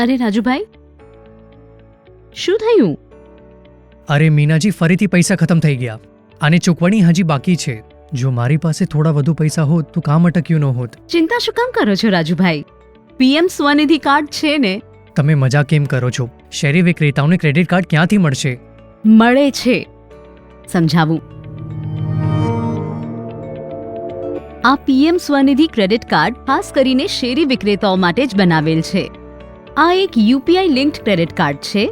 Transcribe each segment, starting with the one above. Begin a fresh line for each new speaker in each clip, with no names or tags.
અરે રાજુભાઈ, શું થયું?
અરે મીનાજી, ફરીથી પૈસા ખતમ થઈ ગયા. આની ચૂકવણી હજી બાકી છે. જો મારી પાસે થોડા વધુ પૈસા હોત તો કામ અટક્યું ન હોત.
ચિંતા શું કામ કરો છો રાજુભાઈ? પીએમ સ્વનિધિ કાર્ડ છે ને.
તમે મજા કેમ કરો છો? શેરી વિક્રેતાઓને ક્રેડિટ કાર્ડ ક્યાંથી મળશે?
મળે છે, સમજાવું. આ પીએમ સ્વનિધિ ક્રેડિટ કાર્ડ ખાસ કરીને શેરી વિક્રેતાઓ માટે જ બનાવેલ છે. આ એક યુપીઆઈ લિંક્ડ ક્રેડિટ કાર્ડ છે,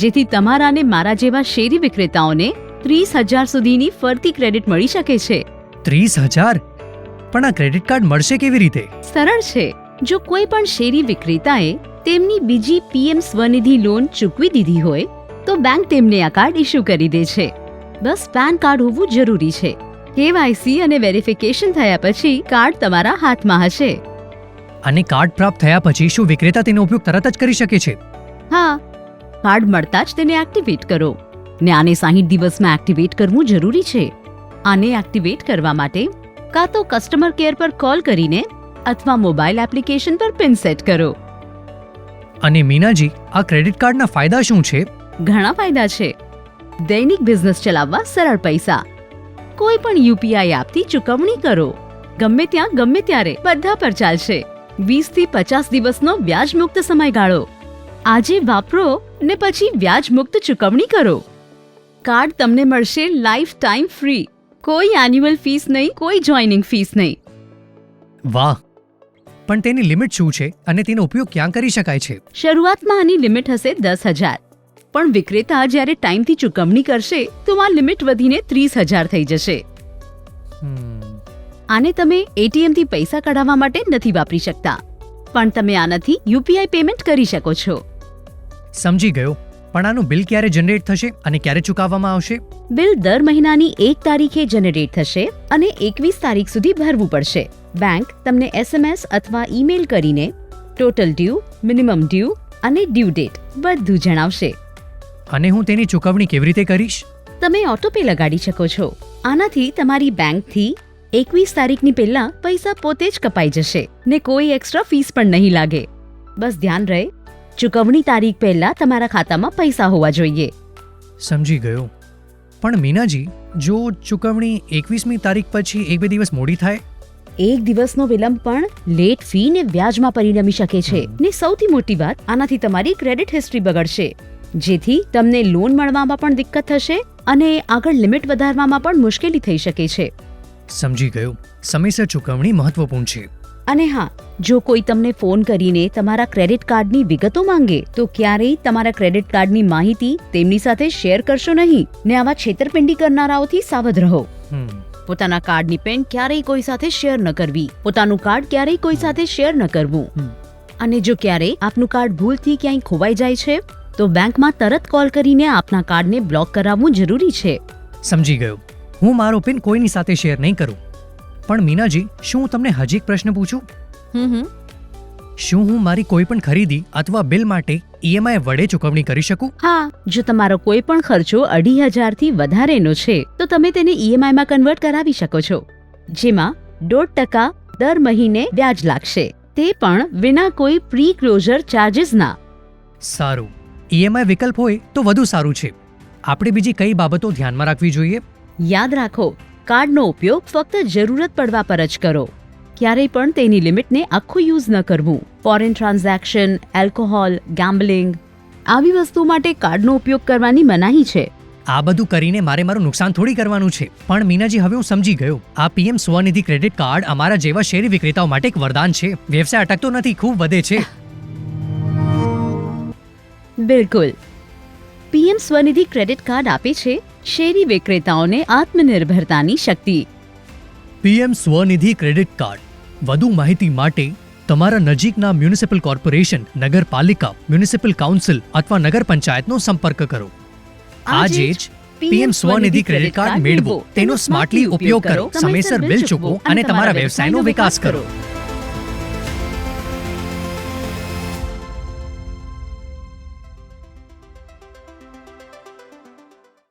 જેથી તમારા અને મારા જેવા શેરી વિક્રેતાઓને 30,000 સુધીની ફરતી ક્રેડિટ મળી શકે છે.
30,000? પણ આ ક્રેડિટ કાર્ડ મળશે કેવી રીતે?
સરળ છે. જો કોઈ પણ શેરી વિક્રેતાએ તેમની બીજી પીએમ સ્વનિધિ લોન ચૂકવી દીધી હોય તો બેંક તેમને આ કાર્ડ ઇસ્યુ કરી દે છે. બસ પેન કાર્ડ હોવું જરૂરી છે. કેવાયસી અને વેરિફિકેશન થયા પછી કાર્ડ તમારા હાથમાં હશે.
અને કાર્ડ પ્રાપ્ત થયા પછી શું વિક્રેતા તેનો ઉપયોગ તરત જ કરી શકે છે?
હા, કાર્ડ મળતા જ તેને એક્ટિવેટ કરો. ને આને 60 દિવસમાં એક્ટિવેટ કરવું જરૂરી છે. આને એક્ટિવેટ કરવા માટે કાં તો કસ્ટમર કેર પર કોલ કરીને અથવા મોબાઈલ એપ્લિકેશન પર પિન સેટ કરો.
અને મીનાજી, આ ક્રેડિટ કાર્ડના ફાયદા શું છે?
ઘણા ફાયદા છે. દૈનિક બિઝનેસ ચલાવવા સરળ પૈસા. કોઈ પણ યુપીઆઈ એપથી ચૂકવણી કરો. ગમે ત્યાં ગમે ત્યારે બધા પર ચાલશે. 20 થી 50 દિવસનો વ્યાજ મુક્ત સમયગાળો. આજે વાપરો ને પછી વ્યાજ મુક્ત ચૂકવણી કરો. કાર્ડ તમને મળશે લાઈફ ટાઈમ ફ્રી. કોઈ એન્યુઅલ ફીસ નહીં, કોઈ જોઈનિંગ ફીસ નહીં.
વાહ! પણ તેની લિમિટ શું છે અને તેનો ઉપયોગ ક્યાં કરી શકાય છે?
શરૂઆતમાં આની લિમિટ હશે 10,000. પણ વિક્રેતા જ્યારે ટાઈમથી ચૂકવણી કરશે તો આ લિમિટ વધીને 30,000 થઈ જશે. આને તમે એટીએમ થી પૈસા કઢાવવા માટે નથી વાપરી શકતા, પણ તમે આનાથી યુપીઆઈ પેમેન્ટ કરી શકો છો.
સમજી ગયો. પણ આનું બિલ ક્યારે જનરેટ થશે અને ક્યારે ચૂકવવામાં આવશે?
બિલ દર મહિનાની 1 તારીખે જનરેટ થશે અને 21 તારીખ સુધી ભરવું પડશે. બેંક તમને એસએમએસ અથવા ઈમેલ કરીને ટોટલ ડ્યુ, મિનિમમ ડ્યુ અને ડ્યુ ડેટ બધું જણાવશે.
અને હું તેની ચૂકવણી કેવી રીતે કરીશ?
તમે ઓટોપે લગાડી શકો છો. આનાથી તમારી બેંકથી 21 તારીખની પહેલા પૈસા પોતે જ કપાઈ જશે ને કોઈ એક્સ્ટ્રા ફીસ પણ નહીં લાગે. બસ ધ્યાન રહે, ચૂકવણી તારીખ પહેલા તમારા ખાતામાં પૈસા હોવા જોઈએ.
સમજી ગયો. પણ મીનાજી, જો ચૂકવણી 21મી તારીખ પછી 1-2 દિવસ મોડી થાય?
1 દિવસનો વિલંબ પણ લેટ ફી ને વ્યાજમાં પરિણમી શકે છે. ને સૌથી મોટી વાત, આનાથી તમારી ક્રેડિટ હિસ્ટ્રી બગડશે, જેથી તમને લોન મળવામાં પણ દિક્કત થશે અને આગળ લિમિટ વધારવામાં પણ મુશ્કેલી થઈ શકે છે.
સમજી ગયો. સમયસર ચૂકવણી મહત્વપૂર્ણ છે.
અને હા, જો કોઈ તમને ફોન કરીને તમારા ક્રેડિટ કાર્ડની વિગતો માંગે તો ક્યારેય તમારા ક્રેડિટ કાર્ડની માહિતી તેમની સાથે શેર કરશો નહીં. ને આવા છેતરપિંડી કરનારાઓથી સાવધ રહો. પોતાના કાર્ડની પેન ક્યારેય કોઈ સાથે શેર ન કરવી. પોતાનું કાર્ડ ક્યારેય કોઈ સાથે શેર ન કરવું. અને જો ક્યારેય આપનું કાર્ડ ભૂલથી ક્યાંય ખોવાઈ જાય છે તો બેંકમાં તરત કોલ કરીને આપના કાર્ડને બ્લોક કરાવવું જરૂરી છે.
સમજી ગયો. હું મારો પિન કોઈની સાથે શેર નહીં કરું. પણ મીનાજી, શું હું તમને હજી એક પ્રશ્ન પૂછું? શું હું મારી કોઈ પણ ખરીદી અથવા બિલ માટે ઈએમઆઈ વડે ચૂકવણી કરી શકું?
હા, જો તમારો કોઈ પણ ખર્ચો 2,500 થી વધારેનો છે તો તમે તેને ઈએમઆઈ માં કન્વર્ટ કરાવી શકો છો, જેમાં 1.5% દર મહિને વ્યાજ લાગશે, તે પણ વિના કોઈ પ્રી ક્લોઝર ચાર્જીસના.
સારું. ઈએમઆઈ વિકલ્પ હોય તો વધુ સારું છે. આપણે બીજી કઈ બાબતો ધ્યાનમાં રાખવી જોઈએ?
યાદ રાખો, કાર્ડનો ઉપયોગ ફક્ત જરૂરત પડવા પર જ કરો. ક્યારેય પણ તેની લિમિટને આખું યુઝ ન કરવું. ફોરેન ટ્રાન્ઝેક્શન, એલ્કોહોલ, ગેમ્બલિંગ આવી વસ્તુ માટે કાર્ડનો ઉપયોગ કરવાની મનાહી છે.
આ બધું કરીને મારું નુકસાન થોડી કરવાનું છે. પણ મીનાજી, હવે હું સમજી ગયો. આ પીએમ સ્વનિધિ ક્રેડિટ કાર્ડ અમારા જેવા શેરી વિક્રેતાઓ માટે એક વરદાન છે. વ્યવસાય અટકતો નથી, ખૂબ વધે છે.
બિલકુલ. પીએમ સ્વનિધિ ક્રેડિટ કાર્ડ આપે છે શેરી વિક્રેતાઓને આત્મનિર્ભરતાની શક્તિ.
PM Svanidhi credit card. વધુ માહિતી માટે તમારા નજીકના મ્યુનિસિપલ કોર્પોરેશન, નગરપાલિકા, મ્યુનિસિપલ કાઉન્સિલ અથવા નગર પંચાયતનો સંપર્ક કરો. આજે જ પીએમ સ્વનિધિ ક્રેડિટ કાર્ડ મેળવો, તેનો સ્માર્ટલી ઉપયોગ કરો, સમયસર બિલ ચૂકવો અને તમારા વ્યવસાયનો વિકાસ કરો.